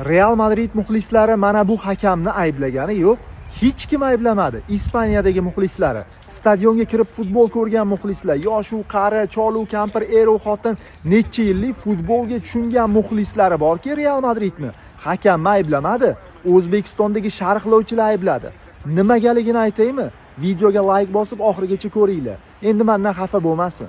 Real Madrid muxlislari mana bu hakamni ayblagani yo'q. Hech kim ayblamadi. Ispaniyadagi muxlislari, stadionga kirib futbol ko'rgan muxlislar, yosh u qari, cholu kampir, er u xotin, necha yillik futbolga tushungan muxlislari borki, Real Madridni hakamni ayblamadi. O'zbekistondagi sharhlovchilar aybladi. Nimagaligini aytaymi? Videoga like bosib oxirigacha ko'ringlar. Endi mendan xafa bo'lmasin.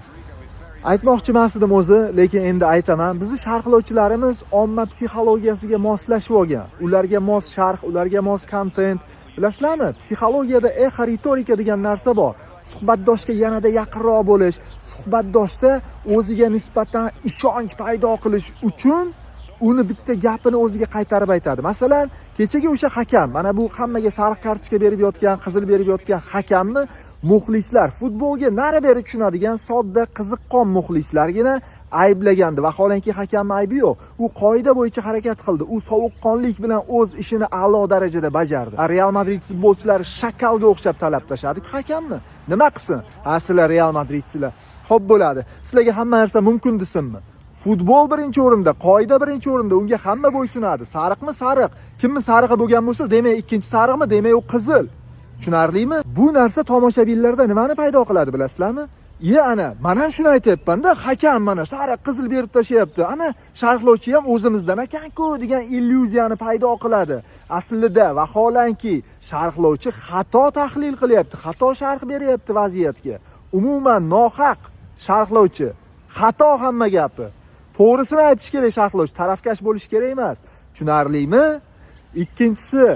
Aytmoqchi emasdim o'zi, lekin endi aytaman. Bizni sharhlovchilarimiz omma psixologiyasiga moslashib olgan. Ularga mos sharh, ularga mos kontent. Bilasizlarmi? Psixologiyada ritorika degan narsa bor. Suhbatdoshga yanada yaqinroq bo'lish, suhbatdoshda o'ziga nisbatan ishonch paydo qilish uchun uni bitta gapini o'ziga qaytarib aytadi. Masalan, kechagi o'sha hakam, mana bu hammaga sariq kartochka berib yotgan, qizil berib yotgan hakamni muxlislar, futbolga nari beri tushunadigan sodda, qiziqqon muxlislargina ayblagandi. Vaholanki hakamning aybi yo'q. U qoida bo'yicha harakat qildi. U sovuqqonlik bilan o'z ishini a'lo darajada bajardi. Real Madrid futbolchilari shakalga o'xshab talab tashadi hakamni. Nima qilsin? Sizlar Real Madridsizlar. Xo'p bo'ladi. Sizlarga hamma narsa mumkin desinmi? Futbol birinchi o'rinda, qoida birinchi o'rinda, unga hamma bo'ysunadi. Sariqmi sariq, kimni sarig'i bo'lgan bo'lsa, demak ikkinchi sariqmi, demak u qizil. Tushunarlimi? Bu narsa tomoshabinlarda nimani paydo qiladi bilasizlarmi? Ana, men ham shuni aytayapman-da, hakam mana sariq qizil berib tashayapti. Ana, sharhlovchi ham o'zimizdan ekan-ku degan illyuziyani paydo qiladi. Aslida vaholanki sharhlovchi xato tahlil qilyapti, xato sharh beryapti vaziyatga. Umuman nohaq sharhlovchi, xato hamma gapi. To'g'risini aytish kerak sharhlovchi, tarafkash bo'lish kerak emas. Tushunarlimi? Ikkinchisi,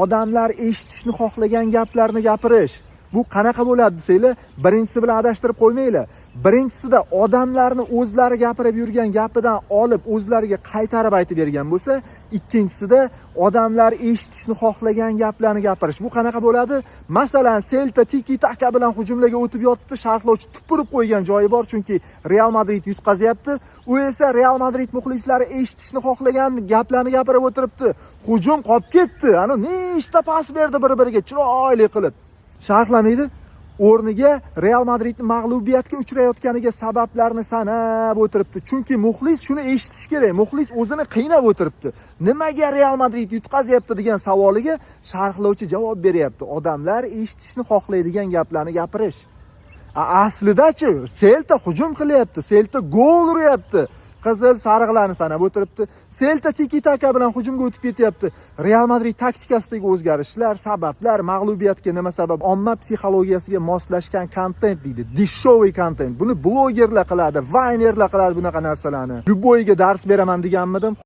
odamlar eshitishni xohlagan gaplarni gapirish. Bu qanaqa bo'ladi desanglar, birinchisi bilan adashtirib qo'ymanglar. Birinchisida odamlarni o'zlari gapirib yurgan gapidan olib o'zlariga qaytarib aytib bergan bo'lsa, ikkinchisida odamlar eshitishni xohlagan gaplarni gapirish. Bu qanaqa bo'ladi? Masalan, Celta tiki taka bilan hujumlarga o'tib yotibdi, sharhlovchi tupurib qo'ygan joyi bor, chunki Real Madrid yutqazyapti. U esa Real Madrid muxlislari eshitishni xohlagan gaplarni gapirib o'tiribdi. Hujum qolib ketdi. Ana nechta pas berdi bir-biriga chiroyli qilib. Sharhlamaydi. O'rniga Real Madridning mag'lubiyatga uchrayotganiga sabablarni sanab o'tiribdi. Chunki muxlis shuni eshitish kerak. Muxlis o'zini qiynab o'tiribdi. Nimaga Real Madrid yutqazyapti degan savoliga sharhlovchi javob beryapti. Odamlar eshitishni xohlaydigan gaplarni gapirish. Aslida-chi, Celta hujum qilyapti, Celta gol uryapti. Qizil sariqlarni sanab o'tiribdi. Celta tiki-taka bilan hujumga o'tib ketyapti. Real Madrid taktikasidagi o'zgarishlar, sabablar, mag'lubiyatga nima sabab? Omma psixologiyasiga moslashgan kontent deydi. Dishshoviy kontent. Buni blogerlar qiladi, vaynerlar qiladi bunaqa narsalarni. Luboyga dars beraman deganmidim.